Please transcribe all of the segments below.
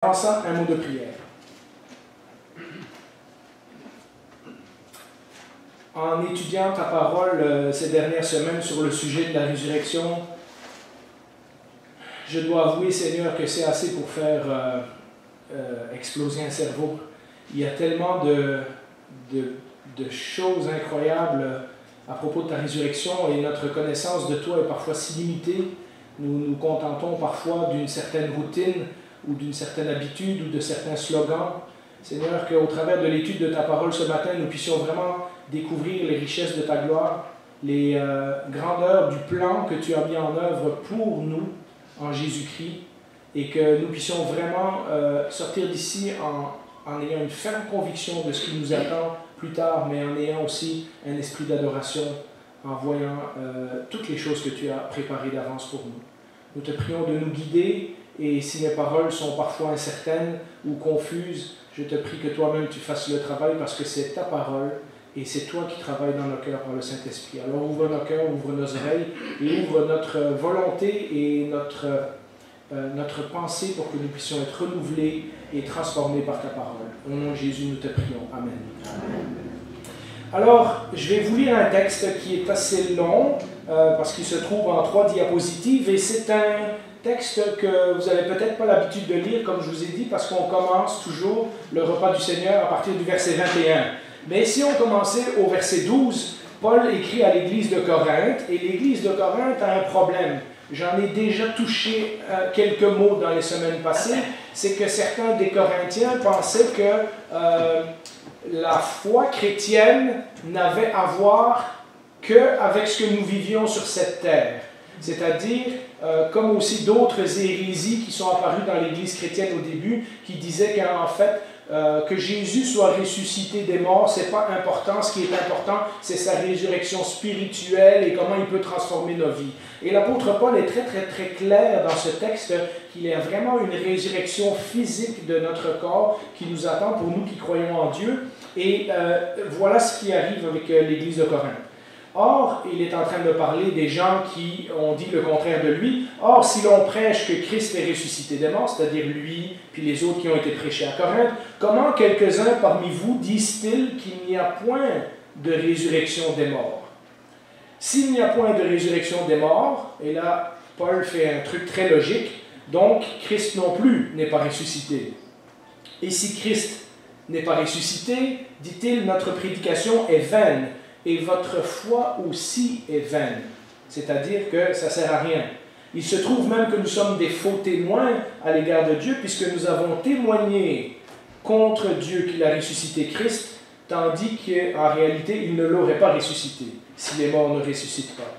Avant ça, un mot de prière. En étudiant ta parole ces dernières semaines sur le sujet de la résurrection, je dois avouer, Seigneur, que c'est assez pour faire exploser un cerveau. Il y a tellement de choses incroyables à propos de ta résurrection et notre connaissance de toi est parfois si limitée. Nous nous contentons parfois d'une certaine routine ou d'une certaine habitude ou de certains slogans. Seigneur, qu'au travers de l'étude de ta parole ce matin, nous puissions vraiment découvrir les richesses de ta gloire, les grandeurs du plan que tu as mis en œuvre pour nous en Jésus-Christ, et que nous puissions vraiment sortir d'ici en ayant une ferme conviction de ce qui nous attend plus tard, mais en ayant aussi un esprit d'adoration, en voyant toutes les choses que tu as préparées d'avance pour nous. Nous te prions de nous guider, et si mes paroles sont parfois incertaines ou confuses, je te prie que toi-même tu fasses le travail, parce que c'est ta parole et c'est toi qui travailles dans nos cœurs par le Saint-Esprit. Alors ouvre nos cœurs, ouvre nos oreilles et ouvre notre volonté et notre pensée pour que nous puissions être renouvelés et transformés par ta parole. Au nom de Jésus, nous te prions. Amen. Amen. Alors, je vais vous lire un texte qui est assez long parce qu'il se trouve en 3 diapositives et c'est un texte que vous n'avez peut-être pas l'habitude de lire, comme je vous ai dit, parce qu'on commence toujours le repas du Seigneur à partir du verset 21. Mais si on commençait au verset 12, Paul écrit à l'église de Corinthe, et l'église de Corinthe a un problème. J'en ai déjà touché quelques mots dans les semaines passées, c'est que certains des Corinthiens pensaient que la foi chrétienne n'avait à voir qu'avec ce que nous vivions sur cette terre. C'est-à-dire, comme aussi d'autres hérésies qui sont apparues dans l'Église chrétienne au début, qui disaient qu'en fait, que Jésus soit ressuscité des morts, ce n'est pas important. Ce qui est important, c'est sa résurrection spirituelle et comment il peut transformer nos vies. Et l'apôtre Paul est très, très, très clair dans ce texte qu'il y a vraiment une résurrection physique de notre corps qui nous attend pour nous qui croyons en Dieu. Et voilà ce qui arrive avec l'Église de Corinthe. Or, il est en train de parler des gens qui ont dit le contraire de lui. Or, si l'on prêche que Christ est ressuscité des morts, c'est-à-dire lui, puis les autres qui ont été prêchés à Corinthe, comment quelques-uns parmi vous disent-ils qu'il n'y a point de résurrection des morts? S'il n'y a point de résurrection des morts, et là, Paul fait un truc très logique, donc Christ non plus n'est pas ressuscité. Et si Christ n'est pas ressuscité, dit-il, notre prédication est vaine. Et votre foi aussi est vaine. C'est-à-dire que ça ne sert à rien. Il se trouve même que nous sommes des faux témoins à l'égard de Dieu, puisque nous avons témoigné contre Dieu qu'il a ressuscité Christ, tandis qu'en réalité, il ne l'aurait pas ressuscité, si les morts ne ressuscitent pas.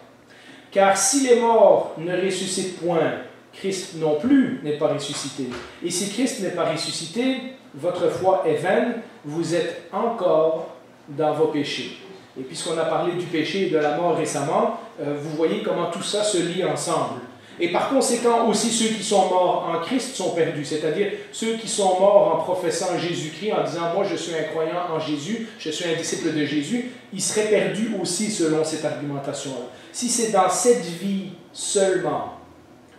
Car si les morts ne ressuscitent point, Christ non plus n'est pas ressuscité. Et si Christ n'est pas ressuscité, votre foi est vaine, vous êtes encore dans vos péchés. Et puisqu'on a parlé du péché et de la mort récemment, vous voyez comment tout ça se lie ensemble. Et par conséquent, aussi ceux qui sont morts en Christ sont perdus, c'est-à-dire ceux qui sont morts en professant Jésus-Christ, en disant « moi je suis un croyant en Jésus, je suis un disciple de Jésus », ils seraient perdus aussi selon cette argumentation-là. Si c'est dans cette vie seulement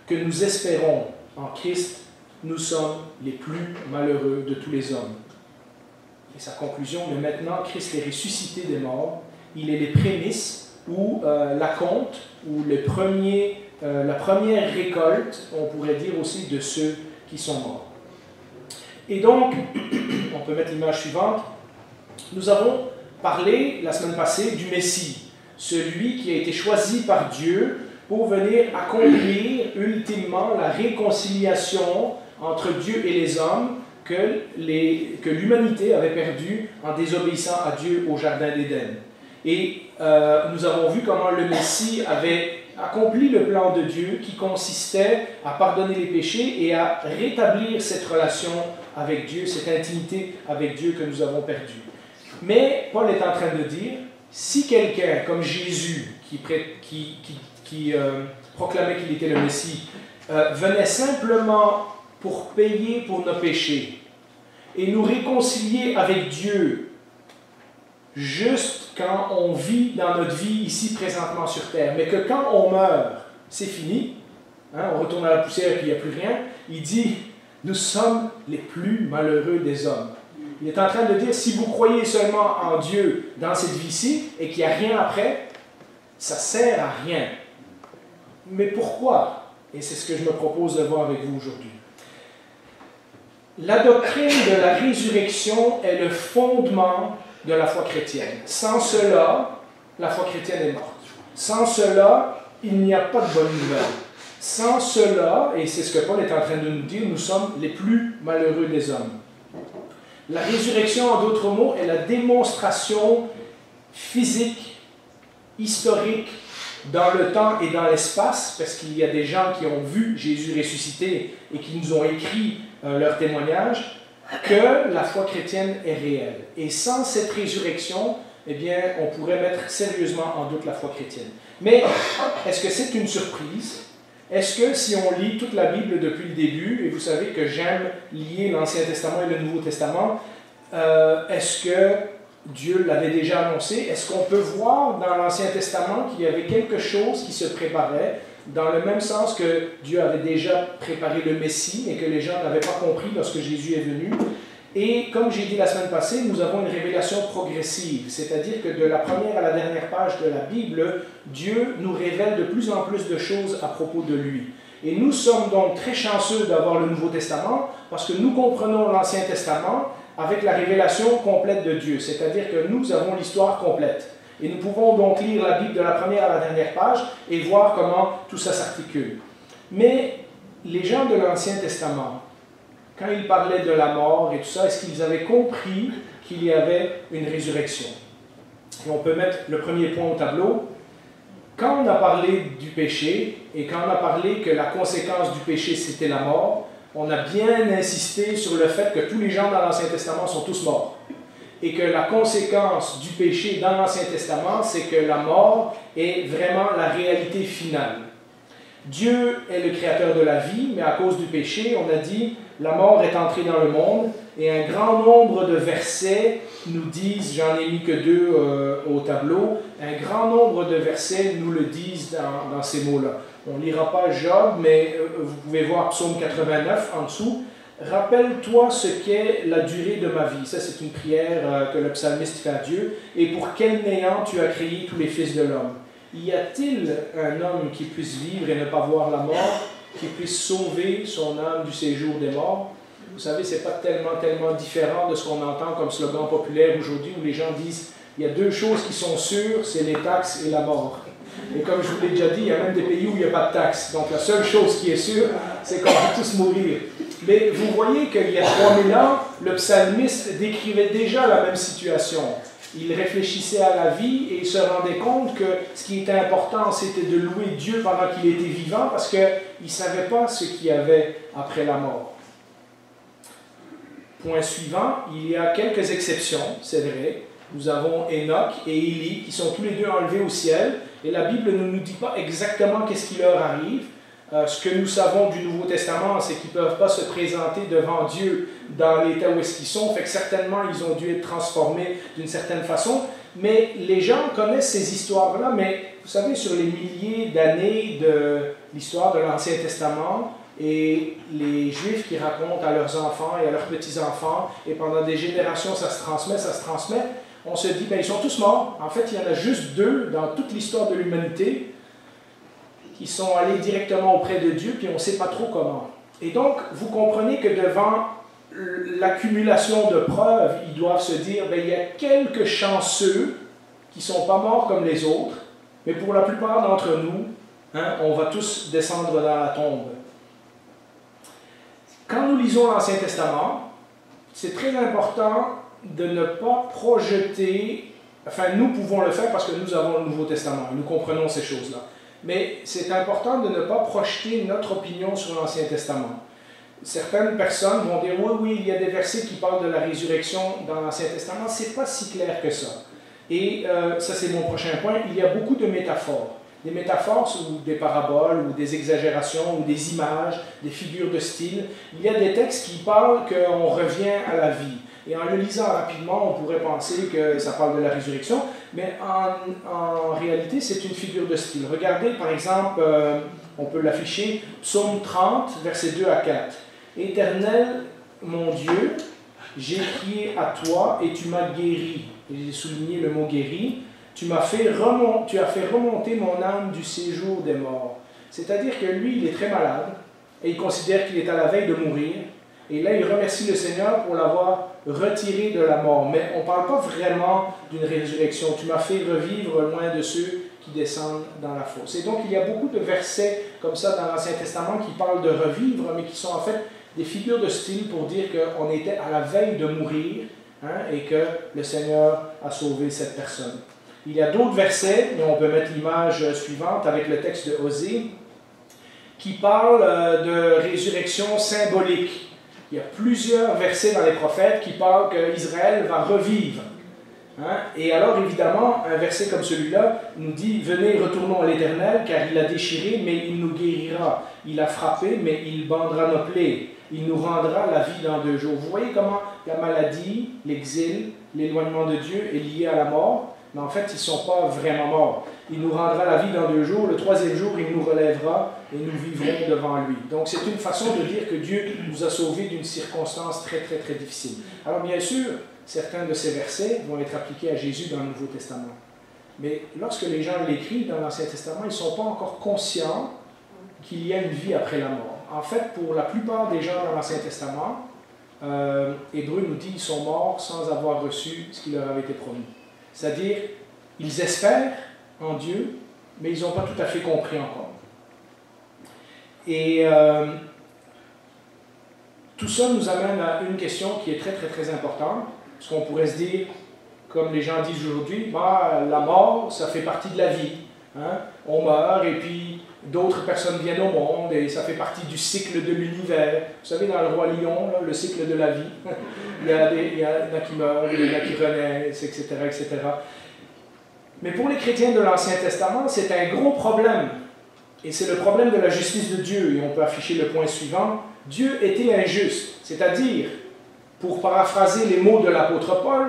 que nous espérons en Christ, nous sommes les plus malheureux de tous les hommes. Et sa conclusion, mais maintenant Christ est ressuscité des morts, il est les prémices ou l'acompte ou la première récolte, on pourrait dire aussi, de ceux qui sont morts. Et donc, on peut mettre l'image suivante, nous avons parlé la semaine passée du Messie, celui qui a été choisi par Dieu pour venir accomplir ultimement la réconciliation entre Dieu et les hommes, que l'humanité avait perdu en désobéissant à Dieu au Jardin d'Éden. Et nous avons vu comment le Messie avait accompli le plan de Dieu qui consistait à pardonner les péchés et à rétablir cette relation avec Dieu, cette intimité avec Dieu que nous avons perdue. Mais Paul est en train de dire, si quelqu'un comme Jésus, qui proclamait qu'il était le Messie, venait simplement pour payer pour nos péchés et nous réconcilier avec Dieu juste quand on vit dans notre vie ici présentement sur terre, mais que quand on meurt, c'est fini, hein, on retourne à la poussière et puis il n'y a plus rien, il dit Nous sommes les plus malheureux des hommes. Il est en train de dire, si vous croyez seulement en Dieu dans cette vie-ci et qu'il n'y a rien après, ça ne sert à rien. Mais pourquoi? Et c'est ce que je me propose de voir avec vous aujourd'hui. La doctrine de la résurrection est le fondement de la foi chrétienne. Sans cela, la foi chrétienne est morte. Sans cela, il n'y a pas de bonne nouvelle. Sans cela, et c'est ce que Paul est en train de nous dire, nous sommes les plus malheureux des hommes. La résurrection, en d'autres mots, est la démonstration physique, historique, dans le temps et dans l'espace, parce qu'il y a des gens qui ont vu Jésus ressusciter et qui nous ont écrit leur témoignage, que la foi chrétienne est réelle. Et sans cette résurrection, eh bien, on pourrait mettre sérieusement en doute la foi chrétienne. Mais est-ce que c'est une surprise? Est-ce que si on lit toute la Bible depuis le début, et vous savez que j'aime lier l'Ancien Testament et le Nouveau Testament, est-ce que Dieu l'avait déjà annoncé? Est-ce qu'on peut voir dans l'Ancien Testament qu'il y avait quelque chose qui se préparait, dans le même sens que Dieu avait déjà préparé le Messie et que les gens n'avaient pas compris lorsque Jésus est venu? Et comme j'ai dit la semaine passée, nous avons une révélation progressive, c'est-à-dire que de la première à la dernière page de la Bible, Dieu nous révèle de plus en plus de choses à propos de lui. Et nous sommes donc très chanceux d'avoir le Nouveau Testament parce que nous comprenons l'Ancien Testament avec la révélation complète de Dieu, c'est-à-dire que nous avons l'histoire complète. Et nous pouvons donc lire la Bible de la première à la dernière page et voir comment tout ça s'articule. Mais les gens de l'Ancien Testament, quand ils parlaient de la mort et tout ça, est-ce qu'ils avaient compris qu'il y avait une résurrection? Et on peut mettre le premier point au tableau. Quand on a parlé du péché, et quand on a parlé que la conséquence du péché, c'était la mort, on a bien insisté sur le fait que tous les gens dans l'Ancien Testament sont tous morts. Et que la conséquence du péché dans l'Ancien Testament, c'est que la mort est vraiment la réalité finale. Dieu est le créateur de la vie, mais à cause du péché, on a dit, la mort est entrée dans le monde, et un grand nombre de versets nous disent, j'en ai mis que 2 au tableau, un grand nombre de versets nous le disent dans ces mots-là. On ne lira pas Job, mais vous pouvez voir Psaume 89 en dessous. Rappelle-toi ce qu'est la durée de ma vie. Ça, c'est une prière que le psalmiste fait à Dieu. Et pour quel néant tu as créé tous les fils de l'homme? Y a-t-il un homme qui puisse vivre et ne pas voir la mort, qui puisse sauver son âme du séjour des morts? Vous savez, ce n'est pas tellement différent de ce qu'on entend comme slogan populaire aujourd'hui, où les gens disent il y a 2 choses qui sont sûres, c'est les taxes et la mort. Et comme je vous l'ai déjà dit, il y a même des pays où il n'y a pas de taxes. Donc la seule chose qui est sûre, c'est qu'on va tous mourir. Mais vous voyez qu'il y a 3000 ans, le psalmiste décrivait déjà la même situation. Il réfléchissait à la vie et il se rendait compte que ce qui était important, c'était de louer Dieu pendant qu'il était vivant parce qu'il ne savait pas ce qu'il y avait après la mort. Point suivant, il y a quelques exceptions, c'est vrai. Nous avons Enoch et Élie qui sont tous les deux enlevés au ciel et la Bible ne nous dit pas exactement qu'est-ce qui leur arrive. Ce que nous savons du Nouveau Testament, c'est qu'ils ne peuvent pas se présenter devant Dieu dans l'état où est-ce qu'ils sont, fait que certainement ils ont dû être transformés d'une certaine façon, mais les gens connaissent ces histoires-là, mais vous savez, sur les milliers d'années de l'histoire de l'Ancien Testament, et les Juifs qui racontent à leurs enfants et à leurs petits-enfants, et pendant des générations ça se transmet, on se dit, ben, ils sont tous morts. En fait, il y en a juste 2 dans toute l'histoire de l'humanité qui sont allés directement auprès de Dieu, puis on ne sait pas trop comment. Et donc, vous comprenez que devant l'accumulation de preuves, ils doivent se dire, ben, il y a quelques chanceux qui ne sont pas morts comme les autres, mais pour la plupart d'entre nous, on va tous descendre dans la tombe. Quand nous lisons l'Ancien Testament, c'est très important de ne pas projeter, enfin nous pouvons le faire parce que nous avons le Nouveau Testament, nous comprenons ces choses-là. Mais c'est important de ne pas projeter notre opinion sur l'Ancien Testament. Certaines personnes vont dire, oui, il y a des versets qui parlent de la résurrection dans l'Ancien Testament. Ce n'est pas si clair que ça. Et ça, c'est mon prochain point. Il y a beaucoup de métaphores. Des métaphores ou des paraboles ou des exagérations ou des images, des figures de style. Il y a des textes qui parlent qu'on revient à la vie. Et en le lisant rapidement, on pourrait penser que ça parle de la résurrection, mais en réalité, c'est une figure de style. Regardez, par exemple, on peut l'afficher, Psaume 30, versets 2 à 4. Éternel, mon Dieu, j'ai crié à toi et tu m'as guéri. J'ai souligné le mot guéri. Tu as fait remonter mon âme du séjour des morts. C'est-à-dire que lui, il est très malade et il considère qu'il est à la veille de mourir. Et là, il remercie le Seigneur pour l'avoir retiré de la mort. Mais on ne parle pas vraiment d'une résurrection. Tu m'as fait revivre loin de ceux qui descendent dans la fosse. Et donc, il y a beaucoup de versets comme ça dans l'Ancien Testament qui parlent de revivre, mais qui sont en fait des figures de style pour dire qu'on était à la veille de mourir, hein, et que le Seigneur a sauvé cette personne. Il y a d'autres versets, mais on peut mettre l'image suivante avec le texte de Osée, qui parlent de résurrection symbolique. Il y a plusieurs versets dans les prophètes qui parlent qu'Israël va revivre. Hein? Et alors, évidemment, un verset comme celui-là nous dit « Venez, retournons à l'Éternel, car il a déchiré, mais il nous guérira. Il a frappé, mais il bandera nos plaies. Il nous rendra la vie dans 2 jours. » Vous voyez comment la maladie, l'exil, l'éloignement de Dieu est lié à la mort, mais en fait, ils ne sont pas vraiment morts. Il nous rendra la vie dans 2 jours. Le 3e jour, il nous relèvera et nous vivrons devant lui. Donc, c'est une façon de dire que Dieu nous a sauvés d'une circonstance très, très, très difficile. Alors, bien sûr, certains de ces versets vont être appliqués à Jésus dans le Nouveau Testament. Mais lorsque les gens l'écrivent dans l'Ancien Testament, ils ne sont pas encore conscients qu'il y a une vie après la mort. En fait, pour la plupart des gens dans l'Ancien Testament, Hébreu nous dit qu'ils sont morts sans avoir reçu ce qui leur avait été promis. C'est-à-dire, ils espèrent en Dieu, mais ils n'ont pas tout à fait compris encore. Et tout ça nous amène à une question qui est très, très, très importante. Parce qu'on pourrait se dire, comme les gens disent aujourd'hui, bah, la mort, ça fait partie de la vie. Hein? On meurt et puis d'autres personnes viennent au monde et ça fait partie du cycle de l'univers. Vous savez, dans le Roi Lion, là, le cycle de la vie, il y en a qui meurent, il y en a qui renaissent, etc., etc. Mais pour les chrétiens de l'Ancien Testament, c'est un gros problème. Et c'est le problème de la justice de Dieu. Et on peut afficher le point suivant. Dieu était injuste, c'est-à-dire, pour paraphraser les mots de l'apôtre Paul,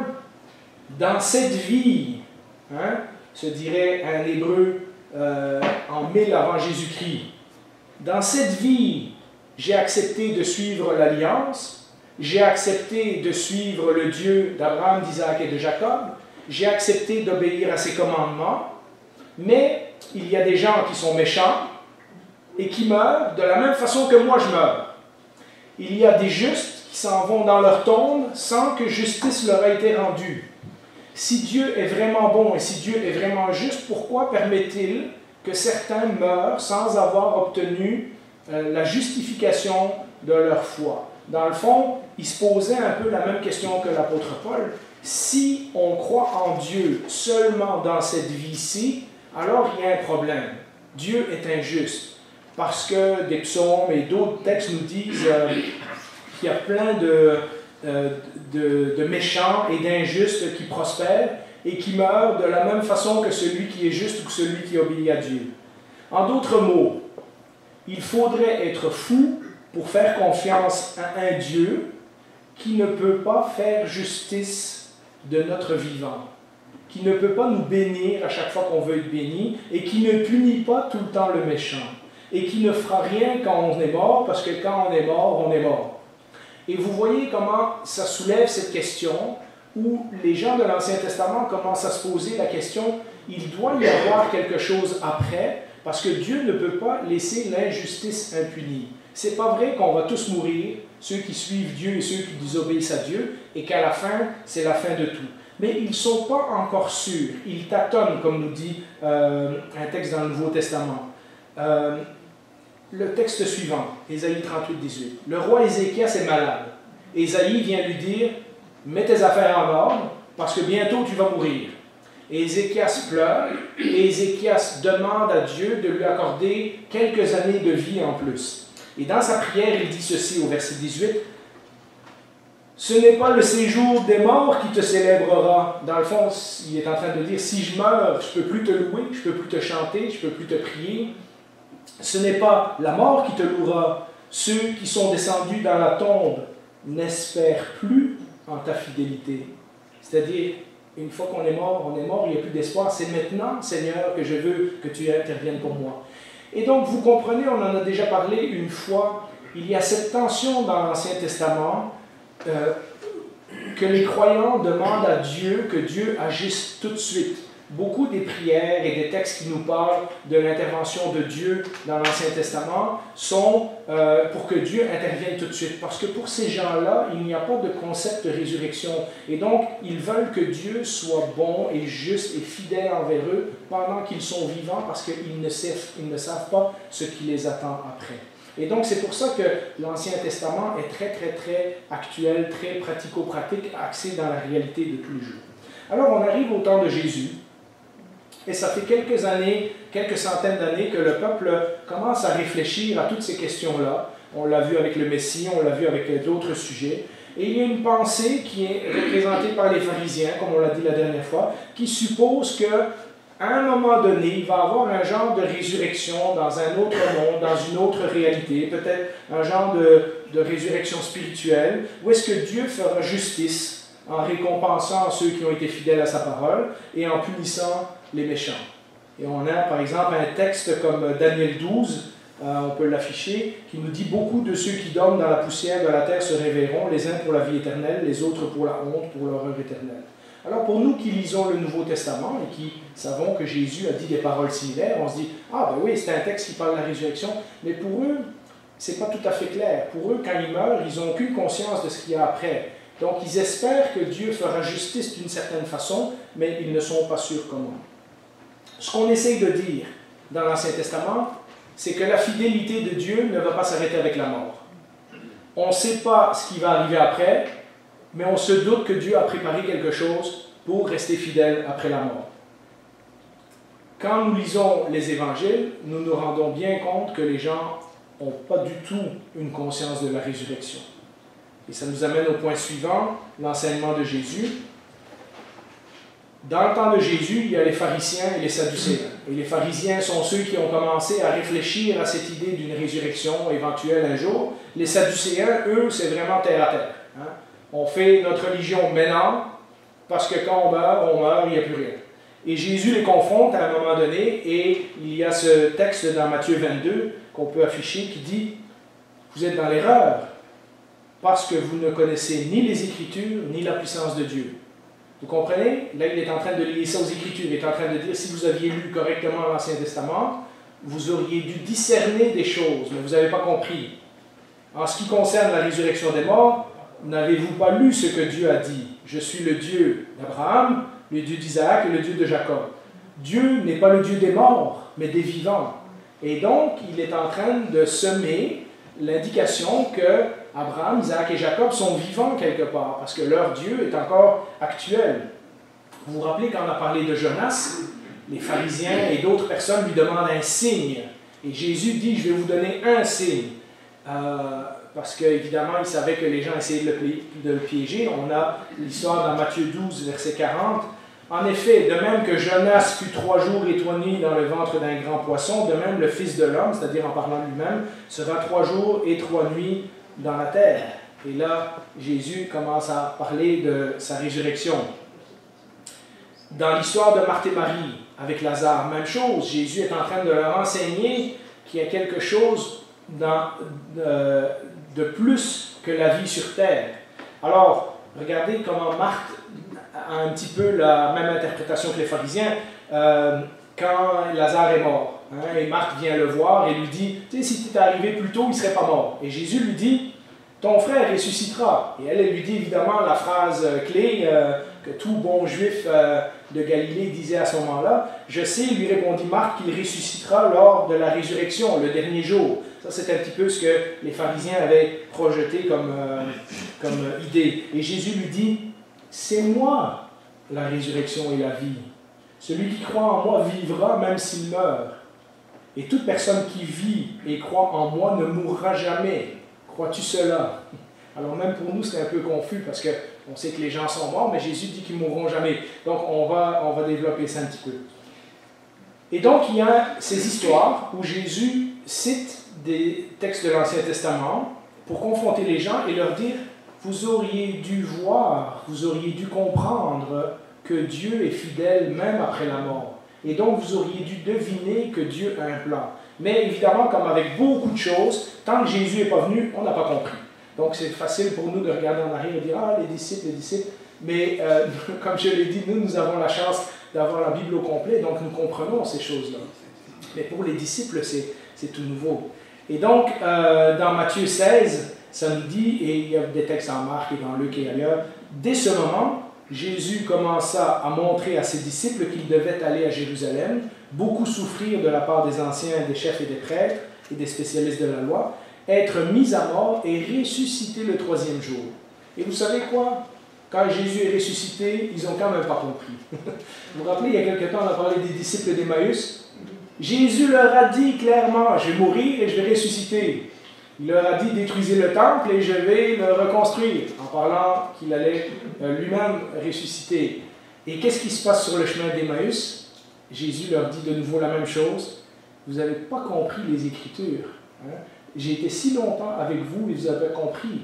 dans cette vie, hein, se dirait un Hébreu en 1000 avant Jésus-Christ, dans cette vie, j'ai accepté de suivre l'alliance, j'ai accepté de suivre le Dieu d'Abraham, d'Isaac et de Jacob, j'ai accepté d'obéir à ses commandements, mais il y a des gens qui sont méchants et qui meurent de la même façon que moi je meurs. Il y a des justes qui s'en vont dans leur tombe sans que justice leur ait été rendue. Si Dieu est vraiment bon et si Dieu est vraiment juste, pourquoi permet-il que certains meurent sans avoir obtenu la justification de leur foi? Dans le fond, il se posait un peu la même question que l'apôtre Paul. Si on croit en Dieu seulement dans cette vie-ci, alors il y a un problème. Dieu est injuste. Parce que des psaumes et d'autres textes nous disent qu'il y a plein de méchants et d'injustes qui prospèrent et qui meurent de la même façon que celui qui est juste ou que celui qui obéit à Dieu. En d'autres mots, il faudrait être fou pour faire confiance à un Dieu qui ne peut pas faire justice de notre vivant, qui ne peut pas nous bénir à chaque fois qu'on veut être béni et qui ne punit pas tout le temps le méchant et qui ne fera rien quand on est mort, parce que quand on est mort, on est mort. Et vous voyez comment ça soulève cette question où les gens de l'Ancien Testament commencent à se poser la question, il doit y avoir quelque chose après, parce que Dieu ne peut pas laisser l'injustice impunie. C'est pas vrai qu'on va tous mourir, ceux qui suivent Dieu et ceux qui désobéissent à Dieu, et qu'à la fin, c'est la fin de tout. Mais ils ne sont pas encore sûrs, ils tâtonnent, comme nous dit un texte dans le Nouveau Testament. Le texte suivant, Ésaïe 38, 18. Le roi Ézéchias est malade. Ésaïe vient lui dire, mets tes affaires en ordre, parce que bientôt tu vas mourir. Et Ézéchias pleure, et Ézéchias demande à Dieu de lui accorder quelques années de vie en plus. Et dans sa prière, il dit ceci au verset 18, « Ce n'est pas le séjour des morts qui te célébrera. » Dans le fond, il est en train de dire, si je meurs, je ne peux plus te louer, je ne peux plus te chanter, je ne peux plus te prier. Ce n'est pas la mort qui te louera. Ceux qui sont descendus dans la tombe n'espèrent plus en ta fidélité. C'est-à-dire, une fois qu'on est mort, il n'y a plus d'espoir. C'est maintenant, Seigneur, que je veux que tu interviennes pour moi. Et donc, vous comprenez, on en a déjà parlé une fois, il y a cette tension dans l'Ancien Testament que les croyants demandent à Dieu que Dieu agisse tout de suite. Beaucoup des prières et des textes qui nous parlent de l'intervention de Dieu dans l'Ancien Testament sont pour que Dieu intervienne tout de suite. Parce que pour ces gens-là, il n'y a pas de concept de résurrection. Et donc, ils veulent que Dieu soit bon et juste et fidèle envers eux pendant qu'ils sont vivants parce qu'ils ne savent pas ce qui les attend après. Et donc, c'est pour ça que l'Ancien Testament est très, très, très actuel, très pratico-pratique, axé dans la réalité de tous les jours. Alors, on arrive au temps de Jésus. Et ça fait quelques années, quelques centaines d'années que le peuple commence à réfléchir à toutes ces questions-là. On l'a vu avec le Messie, on l'a vu avec d'autres sujets. Et il y a une pensée qui est représentée par les pharisiens, comme on l'a dit la dernière fois, qui suppose qu'à un moment donné, il va y avoir un genre de résurrection dans un autre monde, dans une autre réalité, peut-être un genre de résurrection spirituelle, où est-ce que Dieu fera justice en récompensant ceux qui ont été fidèles à sa parole et en punissant les méchants. Et on a par exemple un texte comme Daniel 12, on peut l'afficher, qui nous dit « Beaucoup de ceux qui dorment dans la poussière de la terre se réveilleront, les uns pour la vie éternelle, les autres pour la honte, pour l'horreur éternelle. » Alors pour nous qui lisons le Nouveau Testament et qui savons que Jésus a dit des paroles similaires, on se dit « Ah ben oui, c'est un texte qui parle de la résurrection », mais pour eux, c'est pas tout à fait clair. Pour eux, quand ils meurent, ils n'ont aucune conscience de ce qu'il y a après. Donc ils espèrent que Dieu fera justice d'une certaine façon, mais ils ne sont pas sûrs comment. Ce qu'on essaye de dire dans l'Ancien Testament, c'est que la fidélité de Dieu ne va pas s'arrêter avec la mort. On ne sait pas ce qui va arriver après, mais on se doute que Dieu a préparé quelque chose pour rester fidèle après la mort. Quand nous lisons les évangiles, nous nous rendons bien compte que les gens n'ont pas du tout une conscience de la résurrection. Et ça nous amène au point suivant, l'enseignement de Jésus. Dans le temps de Jésus, il y a les pharisiens et les sadducéens. Et les pharisiens sont ceux qui ont commencé à réfléchir à cette idée d'une résurrection éventuelle un jour. Les sadducéens, eux, c'est vraiment terre à terre. Hein? On fait notre religion maintenant, parce que quand on meurt, il n'y a plus rien. Et Jésus les confronte à un moment donné, et il y a ce texte dans Matthieu 22 qu'on peut afficher qui dit « Vous êtes dans l'erreur, parce que vous ne connaissez ni les Écritures, ni la puissance de Dieu. » Vous comprenez? Là, il est en train de lier ça aux Écritures. Il est en train de dire, si vous aviez lu correctement l'Ancien Testament, vous auriez dû discerner des choses, mais vous n'avez pas compris. En ce qui concerne la résurrection des morts, n'avez-vous pas lu ce que Dieu a dit? Je suis le Dieu d'Abraham, le Dieu d'Isaac et le Dieu de Jacob. Dieu n'est pas le Dieu des morts, mais des vivants. Et donc, il est en train de semer l'indication que Abraham, Isaac et Jacob sont vivants quelque part, parce que leur Dieu est encore actuel. Vous vous rappelez quand on a parlé de Jonas, les pharisiens et d'autres personnes lui demandent un signe. Et Jésus dit, je vais vous donner un signe. Parce qu'évidemment, il savait que les gens essayaient de le piéger. On a l'histoire dans Matthieu 12, verset 40. En effet, de même que Jonas fut 3 jours et 3 nuits dans le ventre d'un grand poisson, de même le Fils de l'homme, c'est-à-dire en parlant de lui-même, sera 3 jours et 3 nuits dans la terre. Et là, Jésus commence à parler de sa résurrection. Dans l'histoire de Marthe et Marie, avec Lazare, même chose. Jésus est en train de leur enseigner qu'il y a quelque chose de plus que la vie sur terre. Alors, regardez comment Marthe a un petit peu la même interprétation que les pharisiens quand Lazare est mort. Hein, et Marthe vient le voir et lui dit, tu sais, si tu étais arrivé plus tôt, il ne serait pas mort. Et Jésus lui dit, ton frère ressuscitera. Et elle lui dit évidemment la phrase clé que tout bon juif de Galilée disait à ce moment-là. Je sais, lui répondit Marthe, qu'il ressuscitera lors de la résurrection, le dernier jour. Ça, c'est un petit peu ce que les pharisiens avaient projeté comme idée. Et Jésus lui dit, c'est moi la résurrection et la vie. Celui qui croit en moi vivra même s'il meurt. Et toute personne qui vit et croit en moi ne mourra jamais. Crois-tu cela? Alors même pour nous, c'est un peu confus parce qu'on sait que les gens sont morts, mais Jésus dit qu'ils ne mourront jamais. Donc on va développer ça un petit peu. Et donc il y a ces histoires où Jésus cite des textes de l'Ancien Testament pour confronter les gens et leur dire, vous auriez dû voir, vous auriez dû comprendre que Dieu est fidèle même après la mort. Et donc vous auriez dû deviner que Dieu a un plan. Mais évidemment, comme avec beaucoup de choses, tant que Jésus n'est pas venu, on n'a pas compris. Donc c'est facile pour nous de regarder en arrière et de dire « Ah, les disciples. » Mais comme je l'ai dit, nous avons la chance d'avoir la Bible au complet, donc nous comprenons ces choses-là. Mais pour les disciples, c'est tout nouveau. Et donc, dans Matthieu 16, ça nous dit, et il y a des textes en Marc et dans Luc et ailleurs, dès ce moment, Jésus commença à montrer à ses disciples qu'ils devaient aller à Jérusalem, beaucoup souffrir de la part des anciens, des chefs et des prêtres et des spécialistes de la loi, être mis à mort et ressusciter le troisième jour. Et vous savez quoi? Quand Jésus est ressuscité, ils n'ont quand même pas compris. Vous vous rappelez, il y a quelque temps, on a parlé des disciples d'Emmaüs. Jésus leur a dit clairement, je vais mourir et je vais ressusciter. Il leur a dit, détruisez le temple et je vais le reconstruire, en parlant qu'il allait lui-même ressusciter. Et qu'est-ce qui se passe sur le chemin d'Emmaüs? Jésus leur dit de nouveau la même chose. Vous n'avez pas compris les Écritures. Hein? J'ai été si longtemps avec vous et vous avez compris.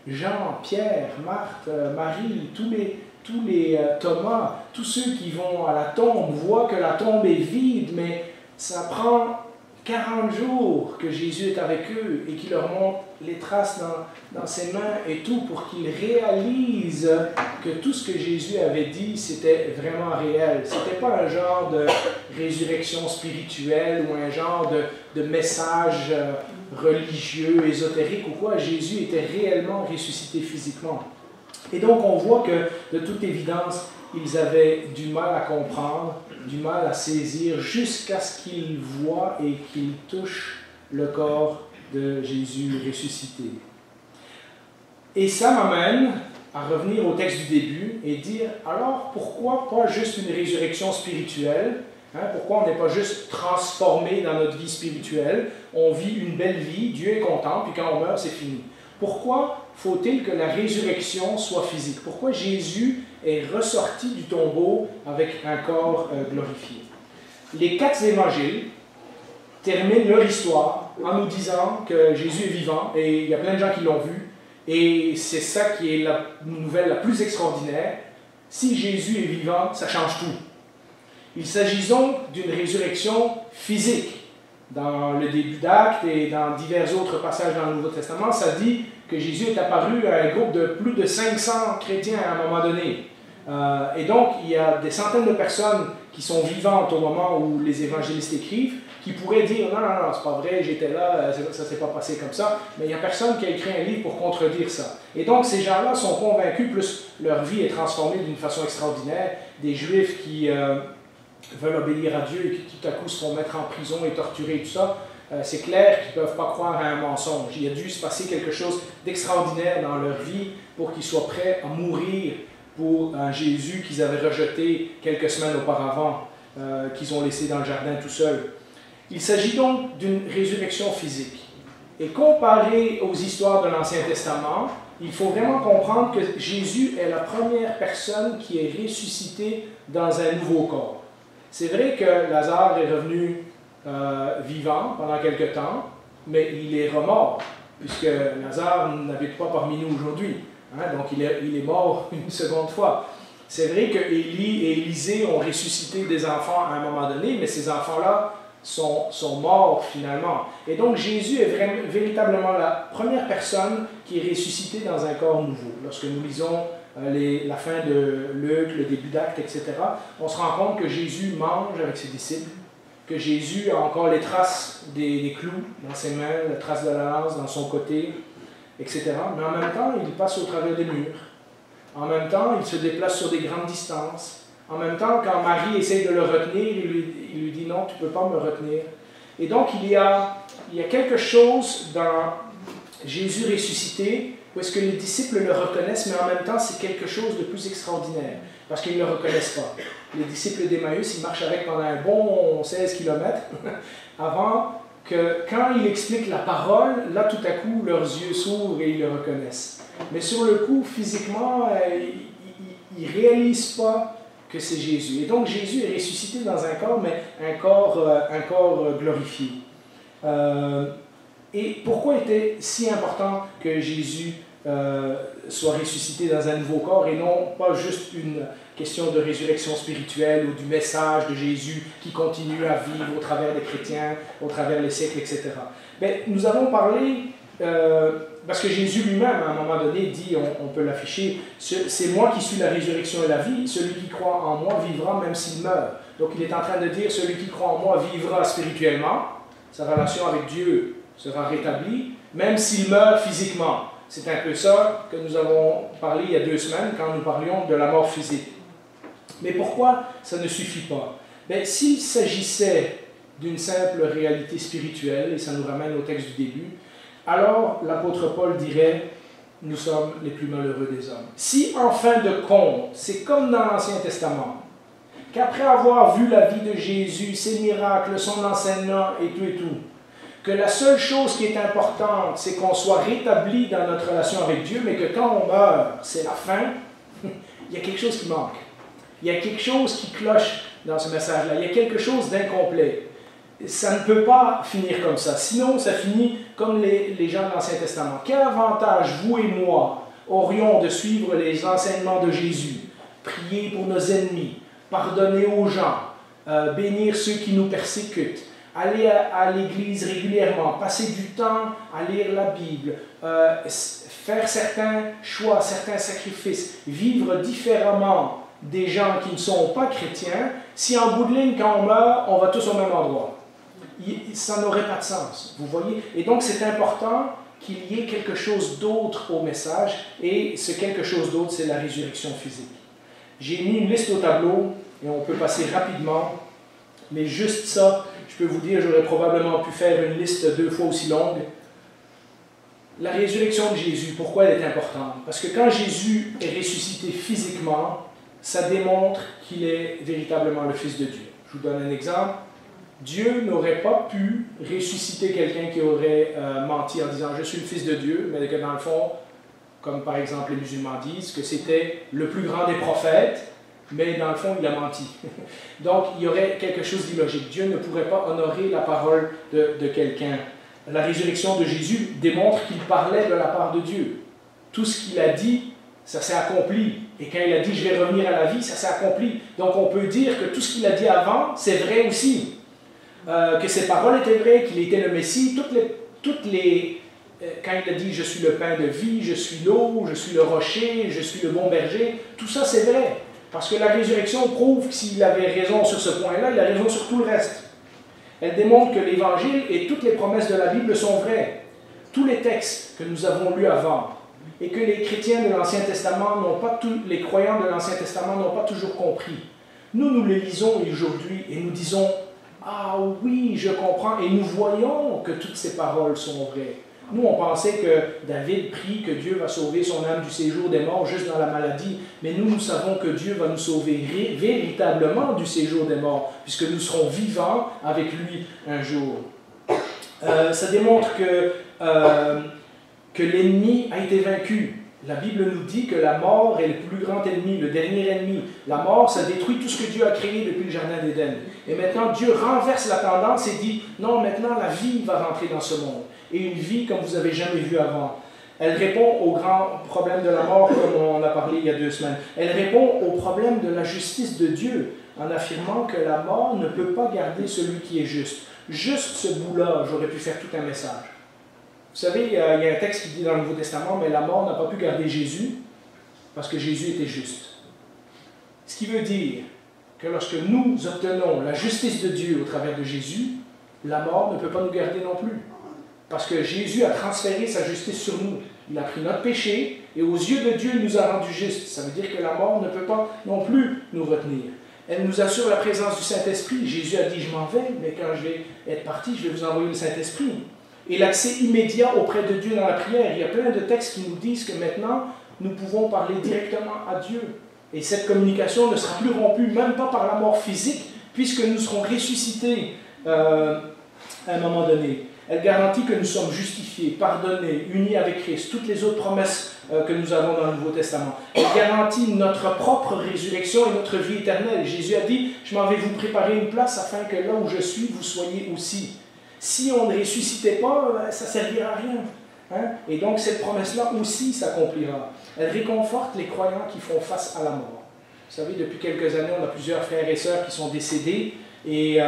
Jean, Pierre, Marthe, Marie, tous les Thomas, tous ceux qui vont à la tombe voient que la tombe est vide, mais ça prend 40 jours que Jésus est avec eux et qu'il leur montre les traces dans ses mains et tout pour qu'ils réalisent que tout ce que Jésus avait dit, c'était vraiment réel. Ce n'était pas un genre de résurrection spirituelle ou un genre de message religieux, ésotérique ou quoi. Jésus était réellement ressuscité physiquement. Et donc on voit que de toute évidence, ils avaient du mal à comprendre, du mal à saisir, jusqu'à ce qu'ils voient et qu'ils touchent le corps de Jésus ressuscité. Et ça m'amène à revenir au texte du début et dire, alors pourquoi pas juste une résurrection spirituelle? Pourquoi on n'est pas juste transformé dans notre vie spirituelle? On vit une belle vie, Dieu est content, puis quand on meurt, c'est fini. Pourquoi faut-il que la résurrection soit physique? Pourquoi Jésus est ressorti du tombeau avec un corps glorifié? Les 4 évangiles terminent leur histoire en nous disant que Jésus est vivant, et il y a plein de gens qui l'ont vu, et c'est ça qui est la nouvelle la plus extraordinaire. Si Jésus est vivant, ça change tout. Il s'agit donc d'une résurrection physique. Dans le début d'Actes et dans divers autres passages dans le Nouveau Testament, ça dit que Jésus est apparu à un groupe de plus de 500 chrétiens à un moment donné. Et donc, il y a des centaines de personnes qui sont vivantes au moment où les évangélistes écrivent, qui pourraient dire « Non, c'est pas vrai, j'étais là, ça s'est pas passé comme ça », mais il n'y a personne qui a écrit un livre pour contredire ça. Et donc, ces gens-là sont convaincus, plus leur vie est transformée d'une façon extraordinaire. Des Juifs qui veulent obéir à Dieu et qui tout à coup se font mettre en prison et torturer et tout ça, c'est clair qu'ils ne peuvent pas croire à un mensonge. Il a dû se passer quelque chose d'extraordinaire dans leur vie pour qu'ils soient prêts à mourir pour un Jésus qu'ils avaient rejeté quelques semaines auparavant, qu'ils ont laissé dans le jardin tout seul. Il s'agit donc d'une résurrection physique. Et comparé aux histoires de l'Ancien Testament, il faut vraiment comprendre que Jésus est la première personne qui est ressuscitée dans un nouveau corps. C'est vrai que Lazare est revenu vivant pendant quelque temps, mais il est remort, puisque Lazare n'habite pas parmi nous aujourd'hui. Donc il est mort une seconde fois. C'est vrai que Élie et Élisée ont ressuscité des enfants à un moment donné, mais ces enfants-là sont morts finalement. Et donc Jésus est véritablement la première personne qui est ressuscitée dans un corps nouveau. Lorsque nous lisons la fin de Luc, le début d'Actes, etc., on se rend compte que Jésus mange avec ses disciples, que Jésus a encore les traces des clous dans ses mains, les traces de la lance dans son côté, etc. Mais en même temps, il passe au travers des murs. En même temps, il se déplace sur des grandes distances. En même temps, quand Marie essaie de le retenir, il lui dit « Non, tu ne peux pas me retenir ». Et donc, il y a quelque chose dans Jésus ressuscité, où est-ce que les disciples le reconnaissent, mais en même temps, c'est quelque chose de plus extraordinaire, parce qu'ils ne le reconnaissent pas. Les disciples d'Emmaüs, ils marchent avec pendant un bon 16 km, avant que, quand il explique la parole, là, tout à coup, leurs yeux s'ouvrent et ils le reconnaissent. Mais sur le coup, physiquement, ils ne réalisent pas que c'est Jésus. Et donc, Jésus est ressuscité dans un corps, mais un corps glorifié. Et pourquoi était si important que Jésus soit ressuscité dans un nouveau corps et non pas juste une question de résurrection spirituelle ou du message de Jésus qui continue à vivre au travers des chrétiens, au travers des siècles, etc. Mais nous avons parlé, parce que Jésus lui-même, à un moment donné, dit, on peut l'afficher, c'est moi qui suis la résurrection et la vie, celui qui croit en moi vivra même s'il meurt. Donc il est en train de dire, celui qui croit en moi vivra spirituellement, sa relation avec Dieu sera rétablie, même s'il meurt physiquement. C'est un peu ça que nous avons parlé il y a 2 semaines quand nous parlions de la mort physique. Mais pourquoi ça ne suffit pas? Bien, s'il s'agissait d'une simple réalité spirituelle, et ça nous ramène au texte du début, alors l'apôtre Paul dirait « Nous sommes les plus malheureux des hommes ». Si en fin de compte, c'est comme dans l'Ancien Testament, qu'après avoir vu la vie de Jésus, ses miracles, son enseignement et tout, que la seule chose qui est importante, c'est qu'on soit rétabli dans notre relation avec Dieu, mais que quand on meurt, c'est la fin, il y a quelque chose qui manque. Il y a quelque chose qui cloche dans ce message-là. Il y a quelque chose d'incomplet. Ça ne peut pas finir comme ça. Sinon, ça finit comme les gens de l'Ancien Testament. Quel avantage, vous et moi, aurions de suivre les enseignements de Jésus, prier pour nos ennemis, pardonner aux gens, bénir ceux qui nous persécutent, aller à l'église régulièrement, passer du temps à lire la Bible, faire certains choix, certains sacrifices, vivre différemment des gens qui ne sont pas chrétiens, si en bout de ligne, quand on meurt, on va tous au même endroit. Ça n'aurait pas de sens, vous voyez? Et donc c'est important qu'il y ait quelque chose d'autre au message, et ce quelque chose d'autre, c'est la résurrection physique. J'ai mis une liste au tableau, et on peut passer rapidement, mais juste ça, je peux vous dire, j'aurais probablement pu faire une liste 2 fois aussi longue. La résurrection de Jésus, pourquoi elle est importante? Parce que quand Jésus est ressuscité physiquement, ça démontre qu'il est véritablement le Fils de Dieu. Je vous donne un exemple. Dieu n'aurait pas pu ressusciter quelqu'un qui aurait menti en disant « je suis le Fils de Dieu », mais que dans le fond, comme par exemple les musulmans disent, que c'était le plus grand des prophètes, mais dans le fond, il a menti. Donc, il y aurait quelque chose d'illogique. Dieu ne pourrait pas honorer la parole de quelqu'un. La résurrection de Jésus démontre qu'il parlait de la part de Dieu. Tout ce qu'il a dit, ça s'est accompli. Et quand il a dit « je vais revenir à la vie », ça s'est accompli. Donc, on peut dire que tout ce qu'il a dit avant, c'est vrai aussi. Que ses paroles étaient vraies, qu'il était le Messie. Quand il a dit « je suis le pain de vie, je suis l'eau, je suis le rocher, je suis le bon berger », tout ça, c'est vrai. Parce que la résurrection prouve que s'il avait raison sur ce point-là, il a raison sur tout le reste. Elle démontre que l'Évangile et toutes les promesses de la Bible sont vraies. Tous les textes que nous avons lus avant, et que les chrétiens de l'Ancien Testament les croyants de l'Ancien Testament n'ont pas toujours compris. Nous les lisons aujourd'hui et nous disons « Ah oui, je comprends » et nous voyons que toutes ces paroles sont vraies. Nous, on pensait que David prie que Dieu va sauver son âme du séjour des morts juste dans la maladie. Mais nous savons que Dieu va nous sauver véritablement du séjour des morts, puisque nous serons vivants avec lui un jour. Ça démontre que l'ennemi a été vaincu. La Bible nous dit que la mort est le plus grand ennemi, le dernier ennemi. La mort, ça détruit tout ce que Dieu a créé depuis le Jardin d'Éden. Et maintenant, Dieu renverse la tendance et dit, non, maintenant la vie va rentrer dans ce monde. Et une vie comme vous n'avez jamais vu avant. Elle répond au grand problème de la mort, comme on a parlé il y a 2 semaines. Elle répond au problème de la justice de Dieu, en affirmant que la mort ne peut pas garder celui qui est juste. Juste ce bout-là, j'aurais pu faire tout un message. Vous savez, il y a un texte qui dit dans le Nouveau Testament, mais la mort n'a pas pu garder Jésus, parce que Jésus était juste. Ce qui veut dire que lorsque nous obtenons la justice de Dieu au travers de Jésus, la mort ne peut pas nous garder non plus. Parce que Jésus a transféré sa justice sur nous. Il a pris notre péché et aux yeux de Dieu, il nous a rendus justes. Ça veut dire que la mort ne peut pas non plus nous retenir. Elle nous assure la présence du Saint-Esprit. Jésus a dit, je m'en vais, mais quand je vais être parti, je vais vous envoyer le Saint-Esprit. Et l'accès immédiat auprès de Dieu dans la prière. Il y a plein de textes qui nous disent que maintenant, nous pouvons parler directement à Dieu. Et cette communication ne sera plus rompue, même pas par la mort physique, puisque nous serons ressuscités à un moment donné. Elle garantit que nous sommes justifiés, pardonnés, unis avec Christ, toutes les autres promesses que nous avons dans le Nouveau Testament. Elle garantit notre propre résurrection et notre vie éternelle. Jésus a dit, je m'en vais vous préparer une place afin que là où je suis, vous soyez aussi. Si on ne ressuscitait pas, ça ne servira à rien. Hein? Et donc cette promesse-là aussi s'accomplira. Elle réconforte les croyants qui font face à la mort. Vous savez, depuis quelques années, on a plusieurs frères et sœurs qui sont décédés et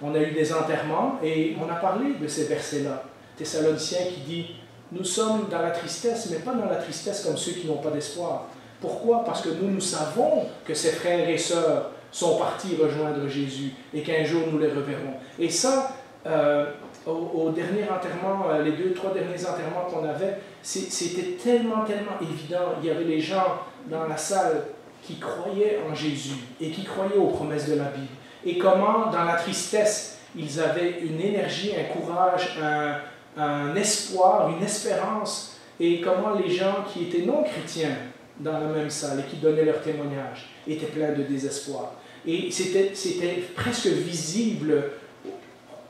on a eu des enterrements et on a parlé de ces versets-là. Thessaloniciens qui dit « Nous sommes dans la tristesse, mais pas dans la tristesse comme ceux qui n'ont pas d'espoir. » Pourquoi? Parce que nous savons que ces frères et sœurs sont partis rejoindre Jésus et qu'un jour nous les reverrons. Et ça, au dernier enterrement, les 2-3 derniers enterrements qu'on avait, c'était tellement évident. Il y avait les gens dans la salle qui croyaient en Jésus et qui croyaient aux promesses de la Bible. Et comment, dans la tristesse, ils avaient une énergie, un courage, un espoir, une espérance. Et comment les gens qui étaient non chrétiens dans la même salle et qui donnaient leur témoignage étaient pleins de désespoir. Et c'était presque visible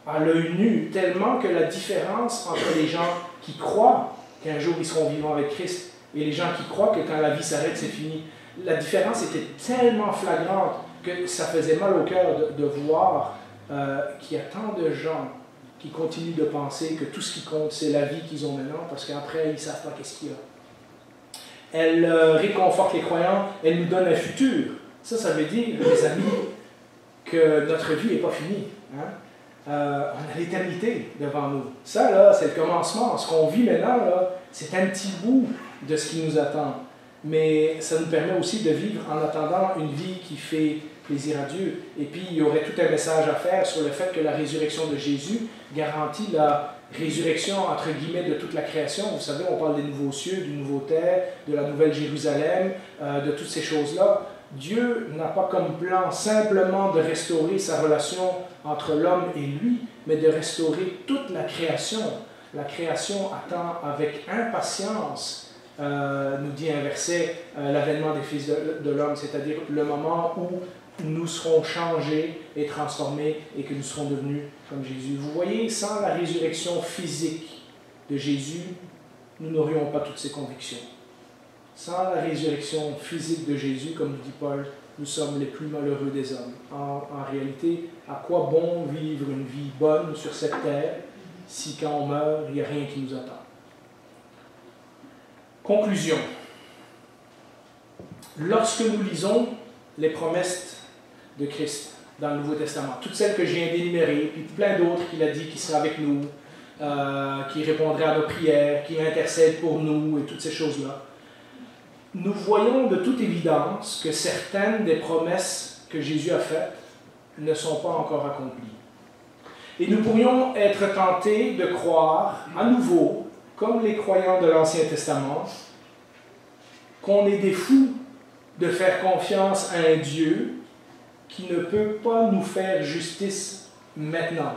à l'œil nu, tellement que la différence entre les gens qui croient qu'un jour ils seront vivants avec Christ et les gens qui croient que quand la vie s'arrête, c'est fini, la différence était tellement flagrante que ça faisait mal au cœur de voir qu'il y a tant de gens qui continuent de penser que tout ce qui compte, c'est la vie qu'ils ont maintenant, parce qu'après, ils ne savent pas qu'est-ce qu'il y a. Elle réconforte les croyants, elle nous donne un futur. Ça veut dire, les amis, que notre vie n'est pas finie. Hein? On a l'éternité devant nous. Ça, là, c'est le commencement. Ce qu'on vit maintenant, là, c'est un petit bout de ce qui nous attend. Mais ça nous permet aussi de vivre en attendant une vie qui fait plaisir à Dieu. Et puis, il y aurait tout un message à faire sur le fait que la résurrection de Jésus garantit la résurrection, entre guillemets, de toute la création. Vous savez, on parle des nouveaux cieux, du nouveau terre, de la nouvelle Jérusalem, de toutes ces choses-là. Dieu n'a pas comme plan simplement de restaurer sa relation entre l'homme et lui, mais de restaurer toute la création. La création attend avec impatience, nous dit un verset, l'avènement des fils de l'homme, c'est-à-dire le moment où nous serons changés et transformés et que nous serons devenus comme Jésus. Vous voyez, sans la résurrection physique de Jésus, nous n'aurions pas toutes ces convictions. Sans la résurrection physique de Jésus, comme dit Paul, nous sommes les plus malheureux des hommes. En réalité, à quoi bon vivre une vie bonne sur cette terre si quand on meurt, il n'y a rien qui nous attend? Conclusion. Lorsque nous lisons les promesses de Christ dans le Nouveau Testament, toutes celles que je viens d'énumérer, puis plein d'autres qu'il a dit qui sera avec nous, qui répondrait à nos prières, qui intercède pour nous et toutes ces choses-là, nous voyons de toute évidence que certaines des promesses que Jésus a faites ne sont pas encore accomplies. Et nous pourrions être tentés de croire à nouveau, comme les croyants de l'Ancien Testament, qu'on est des fous de faire confiance à un Dieu qui ne peut pas nous faire justice maintenant.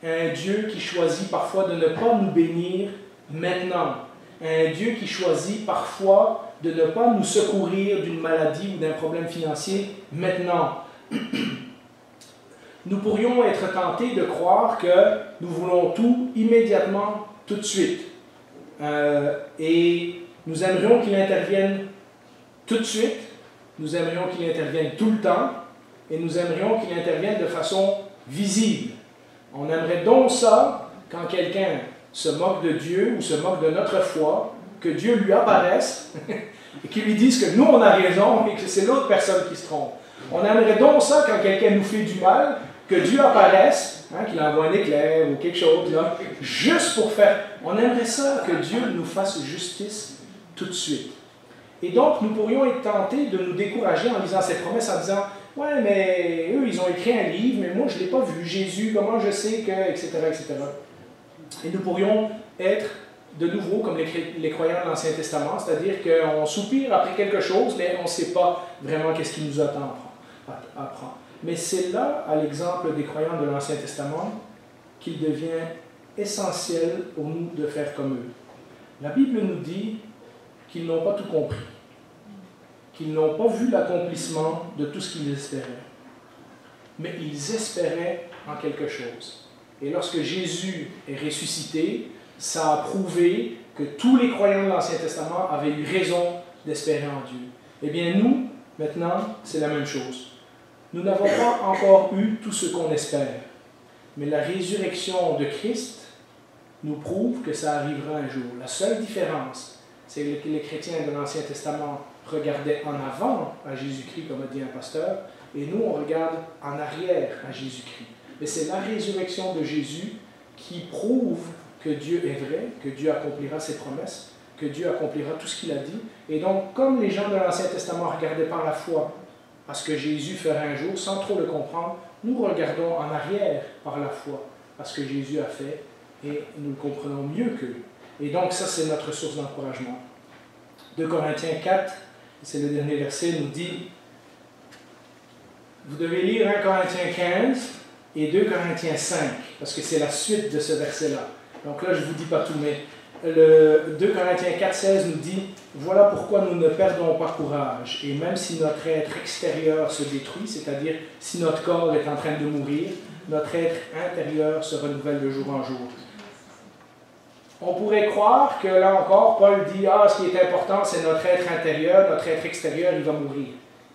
Un Dieu qui choisit parfois de ne pas nous bénir maintenant. Un Dieu qui choisit parfois de ne pas nous secourir d'une maladie ou d'un problème financier maintenant. Nous pourrions être tentés de croire que nous voulons tout immédiatement, tout de suite. Et nous aimerions qu'il intervienne tout de suite, nous aimerions qu'il intervienne tout le temps, et nous aimerions qu'il intervienne de façon visible. On aimerait donc ça quand quelqu'un se moque de Dieu ou se moque de notre foi, que Dieu lui apparaisse et qu'il lui dise que nous on a raison et que c'est l'autre personne qui se trompe. On aimerait donc ça quand quelqu'un nous fait du mal, que Dieu apparaisse, hein, qu'il envoie un éclair ou quelque chose, là, juste pour faire... On aimerait ça que Dieu nous fasse justice tout de suite. Et donc, nous pourrions être tentés de nous décourager en lisant cette promesse, en disant « Ouais, mais eux, ils ont écrit un livre, mais moi, je ne l'ai pas vu. Jésus, comment je sais que... » etc., etc. Et nous pourrions être de nouveau comme les croyants de l'Ancien Testament, c'est-à-dire qu'on soupire après quelque chose, mais on ne sait pas vraiment qu'est-ce qui nous attend à prendre. Mais c'est là, à l'exemple des croyants de l'Ancien Testament, qu'il devient essentiel pour nous de faire comme eux. La Bible nous dit qu'ils n'ont pas tout compris, qu'ils n'ont pas vu l'accomplissement de tout ce qu'ils espéraient, mais ils espéraient en quelque chose. Et lorsque Jésus est ressuscité, ça a prouvé que tous les croyants de l'Ancien Testament avaient eu raison d'espérer en Dieu. Eh bien, nous, maintenant, c'est la même chose. Nous n'avons pas encore eu tout ce qu'on espère, mais la résurrection de Christ nous prouve que ça arrivera un jour. La seule différence, c'est que les chrétiens de l'Ancien Testament regardaient en avant à Jésus-Christ, comme a dit un pasteur, et nous, on regarde en arrière à Jésus-Christ. Mais c'est la résurrection de Jésus qui prouve que Dieu est vrai, que Dieu accomplira ses promesses, que Dieu accomplira tout ce qu'il a dit. Et donc, comme les gens de l'Ancien Testament regardaient par la foi à ce que Jésus ferait un jour, sans trop le comprendre, nous regardons en arrière par la foi à ce que Jésus a fait, et nous le comprenons mieux qu'eux. Et donc, ça, c'est notre source d'encouragement. 2 Corinthiens 4, c'est le dernier verset, nous dit, vous devez lire 1 Corinthiens 15 et 2 Corinthiens 5, parce que c'est la suite de ce verset-là. Donc là, je ne vous dis pas tout, mais le 2 Corinthiens 4, 16 nous dit, voilà pourquoi nous ne perdons pas courage, et même si notre être extérieur se détruit, c'est-à-dire si notre corps est en train de mourir, notre être intérieur se renouvelle de jour en jour. On pourrait croire que là encore, Paul dit, ce qui est important, c'est notre être intérieur, notre être extérieur, il va mourir.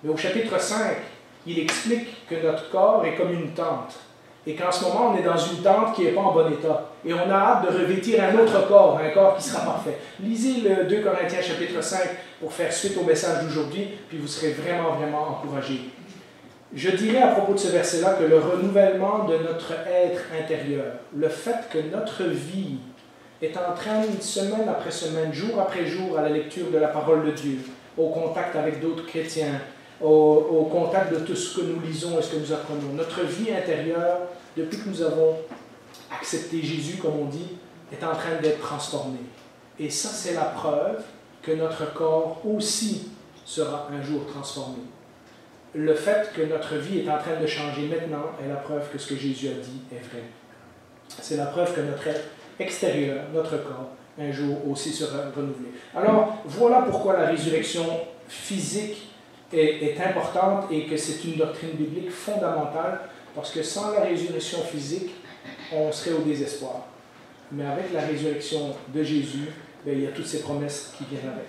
Mais au chapitre 5, il explique que notre corps est comme une tente, et qu'en ce moment, on est dans une tente qui n'est pas en bon état. Et on a hâte de revêtir un autre corps, un corps qui sera parfait. Lisez le 2 Corinthiens chapitre 5 pour faire suite au message d'aujourd'hui, puis vous serez vraiment, vraiment encouragés. Je dirais à propos de ce verset-là que le renouvellement de notre être intérieur, le fait que notre vie est en train, semaine après semaine, jour après jour, à la lecture de la parole de Dieu, au contact avec d'autres chrétiens, au contact de tout ce que nous lisons et ce que nous apprenons. Notre vie intérieure, depuis que nous avons accepté Jésus, comme on dit, est en train d'être transformée. Et ça, c'est la preuve que notre corps aussi sera un jour transformé. Le fait que notre vie est en train de changer maintenant est la preuve que ce que Jésus a dit est vrai. C'est la preuve que notre être extérieur, notre corps, un jour aussi sera renouvelé. Alors, voilà pourquoi la résurrection physique est importante et que c'est une doctrine biblique fondamentale, parce que sans la résurrection physique, on serait au désespoir. Mais avec la résurrection de Jésus, il y a toutes ces promesses qui viennent avec.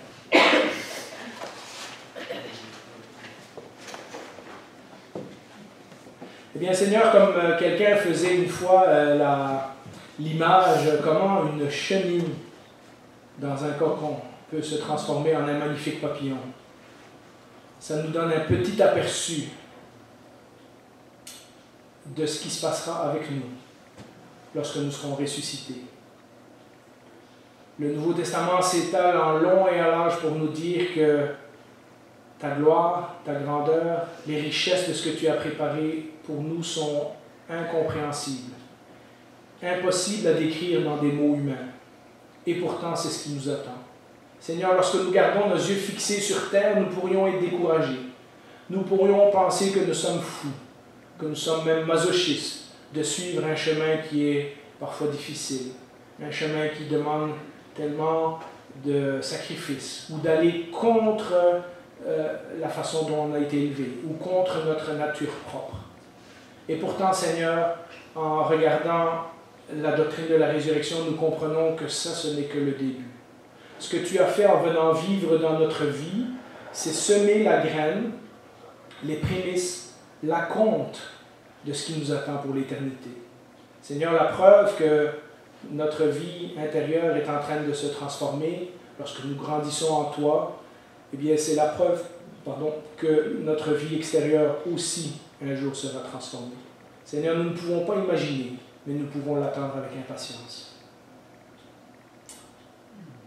Eh bien, Seigneur, comme quelqu'un faisait une fois l'image, comment une chenille dans un cocon peut se transformer en un magnifique papillon. Ça nous donne un petit aperçu de ce qui se passera avec nous lorsque nous serons ressuscités. Le Nouveau Testament s'étale en long et en large pour nous dire que ta gloire, ta grandeur, les richesses de ce que tu as préparé pour nous sont incompréhensibles, impossibles à décrire dans des mots humains. Et pourtant, c'est ce qui nous attend. Seigneur, lorsque nous gardons nos yeux fixés sur terre, nous pourrions être découragés. Nous pourrions penser que nous sommes fous, que nous sommes même masochistes, de suivre un chemin qui est parfois difficile, un chemin qui demande tellement de sacrifices, ou d'aller contre la façon dont on a été élevé, ou contre notre nature propre. Et pourtant, Seigneur, en regardant la doctrine de la résurrection, nous comprenons que ça, ce n'est que le début. Ce que tu as fait en venant vivre dans notre vie, c'est semer la graine, les prémices, l'acompte de ce qui nous attend pour l'éternité. Seigneur, la preuve que notre vie intérieure est en train de se transformer lorsque nous grandissons en toi, eh bien, c'est la preuve, que notre vie extérieure aussi un jour sera transformée. Seigneur, nous ne pouvons pas imaginer, mais nous pouvons l'attendre avec impatience.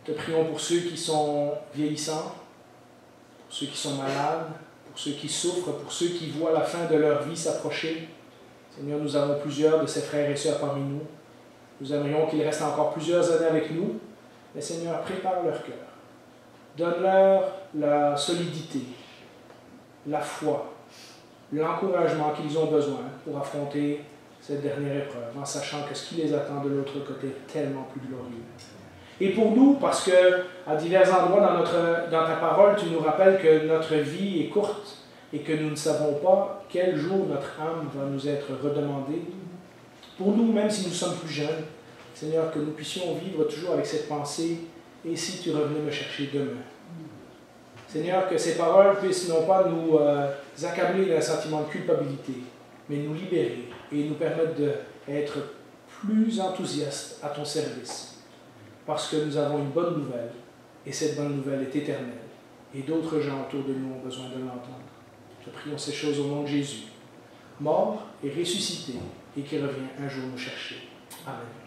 Te prions pour ceux qui sont vieillissants, pour ceux qui sont malades, pour ceux qui souffrent, pour ceux qui voient la fin de leur vie s'approcher. Seigneur, nous avons plusieurs de ces frères et sœurs parmi nous. Nous aimerions qu'ils restent encore plusieurs années avec nous. Mais Seigneur, prépare leur cœur. Donne-leur la solidité, la foi, l'encouragement qu'ils ont besoin pour affronter cette dernière épreuve, en sachant que ce qui les attend de l'autre côté est tellement plus glorieux. Et pour nous, parce que à divers endroits dans ta parole, tu nous rappelles que notre vie est courte et que nous ne savons pas quel jour notre âme va nous être redemandée. Pour nous, même si nous sommes plus jeunes, Seigneur, que nous puissions vivre toujours avec cette pensée, et si tu revenais me chercher demain. Seigneur, que ces paroles puissent non pas nous accabler d'un sentiment de culpabilité, mais nous libérer et nous permettre d'être plus enthousiastes à ton service, parce que nous avons une bonne nouvelle, et cette bonne nouvelle est éternelle, et d'autres gens autour de nous ont besoin de l'entendre. Te prions ces choses au nom de Jésus, mort et ressuscité, et qui revient un jour nous chercher. Amen.